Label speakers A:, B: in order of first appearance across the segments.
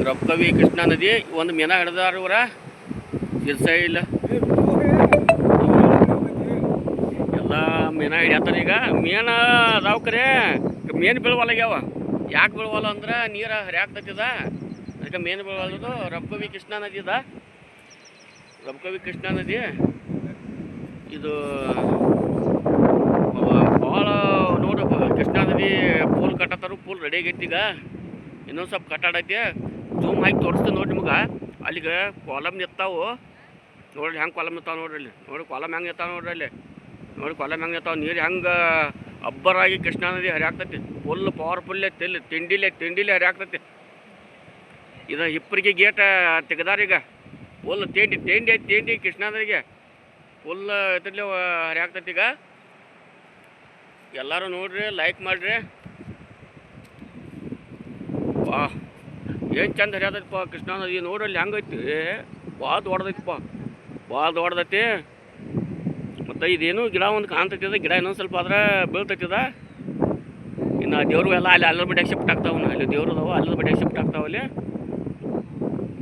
A: ರೊಕ್ಕವಿ ಕೃಷ್ಣಾ ನದಿ ಒಂದು ಮೀನ ಹಿಡ್ದಾರ ಇವರ ಸಿರ್ಸೈ ಇಲ್ಲ ಎಲ್ಲ ಮೀನ ಹಿಡಿಯತ್ತಾರ ಈಗ ಮೀನ ಅದಾವ ಕರೆ ಮೀನು ಬೀಳವಲ್ಲಾಗ್ಯಾವ ಯಾಕೆ ಬೀಳವಲ್ಲ ಅಂದ್ರೆ ನೀರು ಹರಿಯಾಗ್ತೈತಿದ ಅದಕ್ಕೆ ಮೀನು ಬೀಳವಲ್ಲದು ರೊಕ್ಕವಿ ಕೃಷ್ಣಾ ನದಿ ಅದ ರೊಕ್ಕವಿ ಕೃಷ್ಣಾ ನದಿ ಇದು ಭಾಳ ನೋಡು ಕೃಷ್ಣಾ ನದಿ ಪೂಲ್ ಕಟ್ಟತ್ತಾರು ಪೂಲ್ ರೆಡಿ ಆಗೈತಿ ಈಗ ಇನ್ನೊಂದು ಸ್ವಲ್ಪ ಕಟ್ಟಾಡೈತಿ ಜೂಮ್ ಹಾಕಿ ತೋರಿಸ್ತೀನಿ ನೋಡಿ ನಿಮ್ಗೆ ಅಲ್ಲಿಗೆ ಕಾಲಮ್ ನಿತ್ತಾವು ನೋಡ್ರಿ ಹೆಂಗೆ ಕಾಲಮ್ ನಿತ್ತಾವ ನೋಡ್ರಿ ಅಲ್ಲಿ ನೋಡಿ ಕಾಲಮ್ ಹೆಂಗೆ ನಿತ್ತಾವ ನೋಡ್ರಿ ಅಲ್ಲಿ ನೋಡಿ ಕಾಲಮ್ ಹೆಂಗೆ ನಿತ್ತಾವ ನೀರು ಹೆಂಗೆ ಅಬ್ಬರಾಗಿ ಕೃಷ್ಣಾ ನದಿ ಹರಿಯಾಗ್ತೈತಿ ಫುಲ್ ಪವರ್ಫುಲ್ಲೇ ತಿಂಡಿಲೇ ಹರಿಯಾಗ್ತೈತಿ ಇದು ಹಿಪ್ಪರಿಗೆ ಗೇಟ್ ತೆಗ್ದಾರ ಈಗ ಫುಲ್ ತಿಂಡಿ ಕೃಷ್ಣಾ ನದಿಗೆ ಫುಲ್ ಇದ್ರಲ್ಲಿ ಹರಿಯಾಗ್ತೈತಿ ಈಗ ಎಲ್ಲರೂ ನೋಡ್ರಿ ಲೈಕ್ ಮಾಡಿರಿ ವಾ ಏನು ಚಂದ ಹರಿಯಾದೈತಿಪ್ಪ ಕೃಷ್ಣಾ ನದಿ ನೋಡ್ರಲ್ಲಿ ಹೆಂಗೈತಿ ಭಾಳ ದೊಡ್ಡದೈತಿಪ್ಪ ಭಾಳ ದೊಡ್ಡದೈತಿ ಮತ್ತು ಇದೇನು ಗಿಡ ಒಂದು ಕಾಣ್ತೈತಿದ ಗಿಡ ಇನ್ನೊಂದು ಸ್ವಲ್ಪ ಆದ್ರೆ ಬೀಳ್ತೈತಿದ ಇನ್ನು ದೇವ್ರು ಎಲ್ಲ ಅಲ್ಲಿ ಬಡ್ಯಾಗ ಶಿಫ್ಟ್ ಆಗ್ತಾವ ಅಲ್ಲಿ ದೇವ್ರು ಅದಾವ ಅಲ್ಲದ ಬಡ್ಯಾಗ ಶಿಫ್ಟ್ ಆಗ್ತಾವ ಅಲ್ಲಿ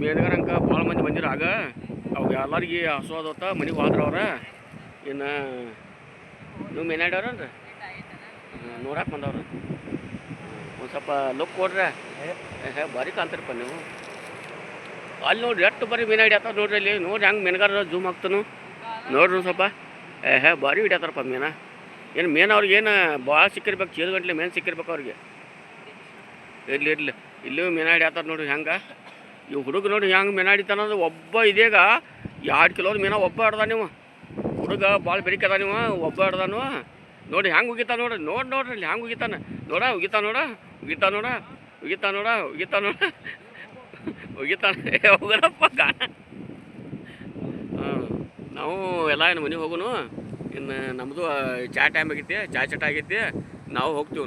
A: ಮೇಲ್ಗಾರಂಕ ಭಾಳ ಮಂದಿ ಬಂದಿರ ಆಗ ಅವಾಗ ಎಲ್ಲರಿಗೆ ಹಸುವಾದತ್ತ ಮನೆಗೆ ಹೋದ್ರ ಅವ್ರ ಇನ್ನು ನೀವು ಮೇನಾಡ್ಯವ್ರನ್ರಿ ನೋಡಕ್ಕೆ ಬಂದವ್ರ ಒಂದು ಸ್ವಲ್ಪ ಲುಕ್ ಕೊಡ್ರೆ ಭಾರಿ ಕಾಣ್ತಾರಪ್ಪ ನೀವು ಅಲ್ಲಿ ನೋಡ್ರಿ ಎಷ್ಟು ಬರೀ ಮೀನು ಹಿಡಿಯತ್ತಾರ ನೋಡ್ರಿ ಅಲ್ಲಿ ನೋಡ್ರಿ ಹೆಂಗೆ ಮೀನುಗಾರ ಜೂಮ್ ಆಗ್ತಾನು ನೋಡ್ರಿ ಒಂದು ಸ್ವಲ್ಪ ಭಾರಿ ಹಿಡಿಯತ್ತಾರಪ್ಪ ಮೀನ ಏನು ಮೇನ್ ಅವ್ರಿಗೆ ಏನು ಭಾಳ ಸಿಕ್ಕಿರ್ಬೇಕು ಚೀಲ ಗಂಟ್ಲೆ ಮೇನ್ ಸಿಕ್ಕಿರ್ಬೇಕು ಅವ್ರಿಗೆ ಇರಲಿ ಇಲ್ಲೂ ಮೀನ ಹಿಡಿಯತ್ತಾರ ನೋಡ್ರಿ ಹೆಂಗೆ ಇವು ಹುಡುಗ ನೋಡಿ ಹೆಂಗೆ ಮೀನ ಹಿಡಿತಾನಂದ್ರೆ ಒಬ್ಬ ಇದೀಗ 2 ಕಿಲೋ ಮೀನ ಒಬ್ಬ ಹಿಡ್ದ ನೀವು ಹುಡುಗ ಭಾಳ ಬೆರಿಕದ ನೀವು ಒಬ್ಬ ಹಿಡ್ದಾನು ನೋಡಿ ಹೆಂಗೆ ಉಗಿತಾ ನೋಡ್ರಿ ನೋಡ್ರಿ ಇಲ್ಲಿ ಹೆಂಗೆ ಉಗಿತಾನ ಉಗಿತಾನ ಹೋಗೋಣಪ್ಪ ಹಾಂ ನಾವು ಎಲ್ಲ ಏನು ಮನೆಗೆ ಹೋಗೋನು ಇನ್ನು ನಮ್ಮದು ಚಾ ಟೈಮ್ ಆಗೈತಿ ಚಟ ಆಗೈತಿ ನಾವು ಹೋಗ್ತೀವಿ